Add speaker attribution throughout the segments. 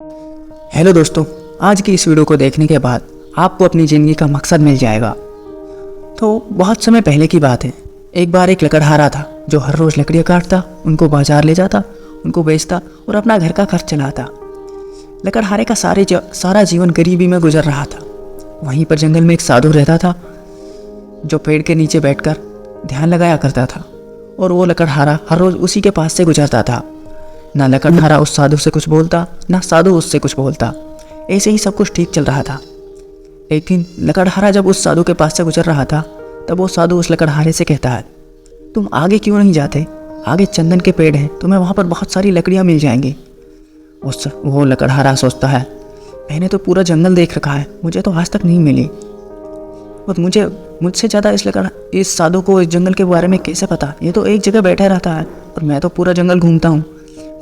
Speaker 1: Hello दोस्तों, आज की इस वीडियो को देखने के बाद आपको अपनी ज़िंदगी का मकसद मिल जाएगा। तो बहुत समय पहले की बात है। एक बार एक लकड़हारा था जो हर रोज़ लकड़ियाँ काटता, उनको बाजार ले जाता, उनको बेचता और अपना घर का खर्च चलाता। लकड़हारे का सारा जीवन गरीबी में गुजर रहा था। वहीं पर जंगल में एक साधु रहता था जो पेड़ के नीचे बैठकर ध्यान लगाया करता था, और वो लकड़हारा हर रोज़ उसी के पास से गुजरता था। ना लकड़हारा उस साधु से कुछ बोलता, ना साधु उससे कुछ बोलता। ऐसे ही सब कुछ ठीक चल रहा था। एक दिन लकड़हारा जब उस साधु के पास से गुजर रहा था, तब वो साधु उस लकड़हारे से कहता है, तुम आगे क्यों नहीं जाते? आगे चंदन के पेड़ हैं, तुम्हें वहाँ पर बहुत सारी लकड़ियाँ मिल जाएंगी। वो लकड़हारा सोचता है, मैंने तो पूरा जंगल देख रखा है, मुझे तो आज तक नहीं मिली, और मुझसे ज़्यादा इस साधु को इस जंगल के बारे में कैसे पता? ये तो एक जगह बैठा रहता है और मैं तो पूरा जंगल घूमता हूँ।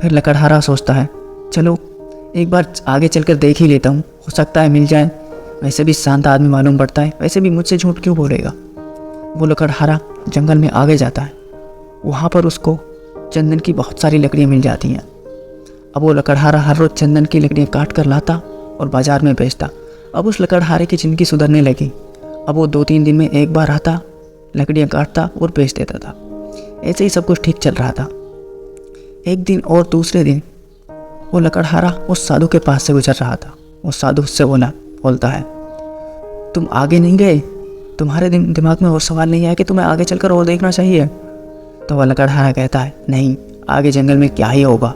Speaker 1: फिर लकड़हारा सोचता है, चलो एक बार आगे चलकर देख ही लेता हूँ, हो सकता है मिल जाए। वैसे भी शांत आदमी मालूम पड़ता है, वैसे भी मुझसे झूठ क्यों बोलेगा। वो लकड़हारा जंगल में आगे जाता है। वहाँ पर उसको चंदन की बहुत सारी लकड़ियाँ मिल जाती हैं। अब वो लकड़हारा हर रोज़ चंदन की लकड़ियाँ काट कर लाता और बाज़ार में बेचता। अब उस लकड़हारे की ज़िंदगी सुधरने लगी। अब वो 2-3 दिन में एक बार आता, लकड़ियाँ काटता और बेच देता था। ऐसे ही सब कुछ ठीक चल रहा था। एक दिन और दूसरे दिन वो लकड़हारा उस साधु के पास से गुजर रहा था। वो साधु उससे बोलता है, तुम आगे नहीं गए? तुम्हारे दिमाग में और सवाल नहीं आया कि तुम्हें आगे चलकर और देखना चाहिए? तो वह लकड़हारा कहता है, नहीं, आगे जंगल में क्या ही होगा।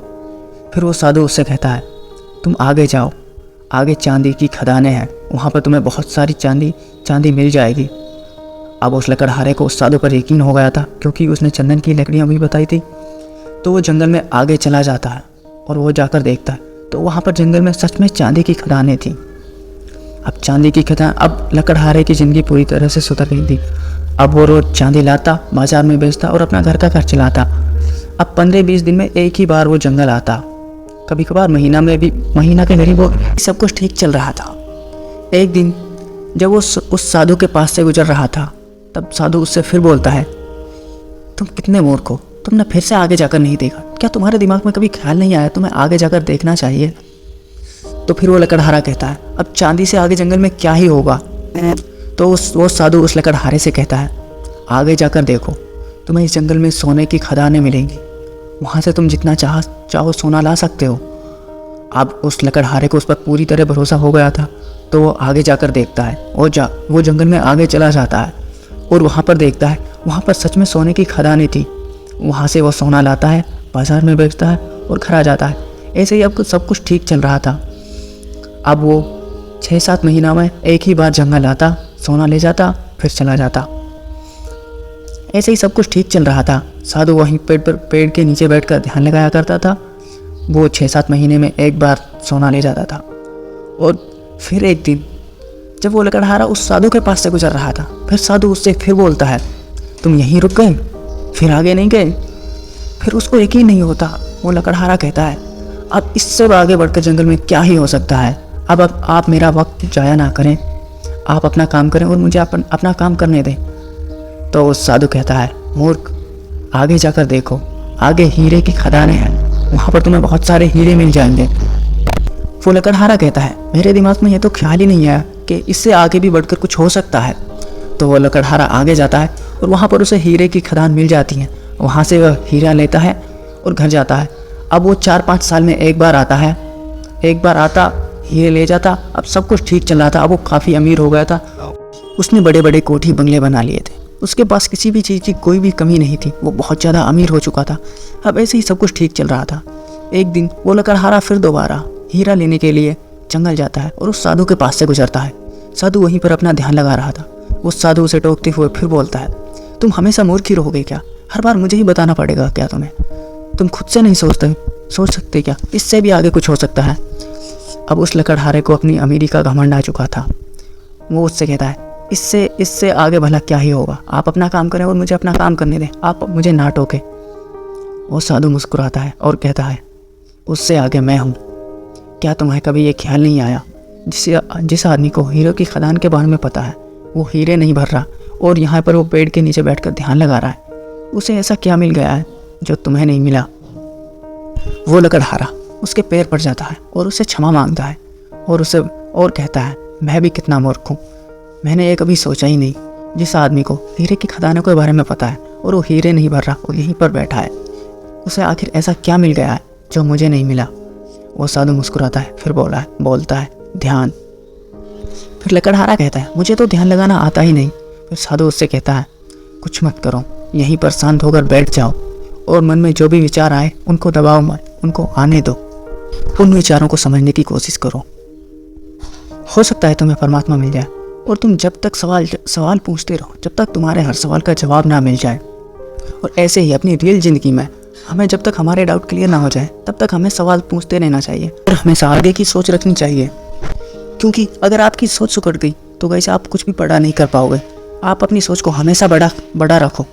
Speaker 1: फिर वो साधु उससे कहता है, तुम आगे जाओ, आगे चांदी की खदानें हैं, वहाँ पर तुम्हें बहुत सारी चांदी मिल जाएगी। अब उस लकड़हारे को उस साधु पर यकीन हो गया था, क्योंकि उसने चंदन की लकड़ियाँ भी बताई थी। तो वो जंगल में आगे चला जाता है और वो जाकर देखता है, तो वहाँ पर जंगल में सच में चांदी की खदानें थी। अब लकड़हारे की ज़िंदगी पूरी तरह से सुधर गई थी। अब वो रोज़ चांदी लाता, बाजार में बेचता और अपना घर का खर्च चलाता। अब 15-20 दिन में एक ही बार वो जंगल आता, कभी कभार महीना के करीब वो सब कुछ ठीक चल रहा था। एक दिन जब वो उस साधु के पास से गुजर रहा था, तब साधु उससे फिर बोलता है, तुम कितने मूर्ख हो, तुमने फिर से आगे जाकर नहीं देखा? क्या तुम्हारे दिमाग में कभी ख्याल नहीं आया तुम्हें आगे जाकर देखना चाहिए? तो फिर वो लकड़हारा कहता है, अब चांदी से आगे जंगल में क्या ही होगा? तो वो साधु उस लकड़हारे से कहता है, आगे जाकर देखो, तुम्हें इस जंगल में सोने की खदानें मिलेंगी, वहाँ से तुम जितना चाहो सोना ला सकते हो। अब उस लकड़हारे को उस पर पूरी तरह भरोसा हो गया था, तो वो आगे जाकर देखता है और वो जंगल में आगे चला जाता है और वहाँ पर देखता है, वहाँ पर सच में सोने की खदानें थी। वहाँ से वो सोना लाता है, बाज़ार में बेचता है और घर आ जाता है। ऐसे ही अब सब कुछ ठीक चल रहा था। अब वो 6-7 महीना में एक ही बार जंगल आता, सोना ले जाता, फिर चला जाता। ऐसे ही सब कुछ ठीक चल रहा था। साधु वहीं पेड़ के नीचे बैठकर ध्यान लगाया करता था। वो 6-7 महीने में एक बार सोना ले जाता था। और फिर एक दिन जब वो लकड़हारा उस साधु के पास से गुजर रहा था, फिर साधु उससे फिर बोलता है, तुम यहीं रुक गए, फिर आगे नहीं गए? फिर उसको यकीन नहीं होता। वो लकड़हारा कहता है, अब इससे आगे बढ़कर जंगल में क्या ही हो सकता है? अब आप मेरा वक्त जाया ना करें, आप अपना काम करें और मुझे अपना काम करने दें। तो उस साधु कहता है, मूर्ख, आगे जाकर देखो, आगे हीरे की खदानें हैं, वहाँ पर तुम्हें बहुत सारे हीरे मिल जाएंगे। वो लकड़हारा कहता है, मेरे दिमाग में ये तो ख्याल ही नहीं आया कि इससे आगे भी बढ़कर कुछ हो सकता है। तो वो लकड़हारा आगे जाता है और वहाँ पर उसे हीरे की खदान मिल जाती हैं। वहाँ से वह हीरा लेता है और घर जाता है। अब वो 4-5 साल में एक बार आता, हीरे ले जाता। अब सब कुछ ठीक चल रहा था। अब वो काफ़ी अमीर हो गया था। उसने बड़े बड़े कोठी बंगले बना लिए थे। उसके पास किसी भी चीज़ की कोई भी कमी नहीं थी। वो बहुत ज़्यादा अमीर हो चुका था। अब ऐसे ही सब कुछ ठीक चल रहा था। एक दिन वो लकड़हारा फिर दोबारा हीरा लेने के लिए जंगल जाता है और उस साधु के पास से गुजरता है। साधु वहीं पर अपना ध्यान लगा रहा था। उस साधु उसे टोकते हुए फिर बोलता है, तुम हमेशा मूर्ख ही रहोगे क्या? हर बार मुझे ही बताना पड़ेगा क्या तुम्हें? तुम खुद से नहीं सोच सकते क्या? इससे भी आगे कुछ हो सकता है। अब उस लकड़हारे को अपनी अमीरी का घमंड आ चुका था। वो उससे कहता है, इससे आगे भला क्या ही होगा? आप अपना काम करें और मुझे अपना काम करने दें, आप मुझे ना टोके। वो साधु मुस्कुराता है और कहता है, उससे आगे मैं हूँ। क्या तुम्हें कभी ये ख्याल नहीं आया, जिस आदमी को हीरो की खदान के बारे में पता है, वो हीरे नहीं भर रहा और यहाँ पर वो पेड़ के नीचे बैठकर ध्यान लगा रहा है, उसे ऐसा क्या मिल गया है जो तुम्हें नहीं मिला? वो लकड़हारा उसके पैर पड़ जाता है और उससे क्षमा मांगता है और उसे और कहता है, मैं भी कितना मूर्ख हूँ, मैंने ये कभी सोचा ही नहीं। जिस आदमी को हीरे की खदानों के बारे में पता है और वो हीरे नहीं भर रहा, वो यहीं पर बैठा है, उसे आखिर ऐसा क्या मिल गया है जो मुझे नहीं मिला। वो साधु मुस्कुराता है, फिर बोलता है ध्यान। फिर लकड़हारा कहता है, मुझे तो ध्यान लगाना आता ही नहीं। फिर साधु उससे कहता है, कुछ मत करो, यहीं पर शांत होकर बैठ जाओ और मन में जो भी विचार आए उनको दबाओ मत, उनको आने दो, उन विचारों को समझने की कोशिश करो। हो सकता है तुम्हें परमात्मा मिल जाए और तुम जब तक सवाल पूछते रहो जब तक तुम्हारे हर सवाल का जवाब ना मिल जाए। और ऐसे ही अपनी रियल ज़िंदगी में हमें जब तक हमारे डाउट क्लियर ना हो जाए तब तक हमें सवाल पूछते रहना चाहिए और हमेशा आगे की सोच रखनी चाहिए, क्योंकि अगर आपकी सोच सुकड़ गई तो वैसे आप कुछ भी बड़ा नहीं कर पाओगे। आप अपनी सोच को हमेशा बड़ा रखो।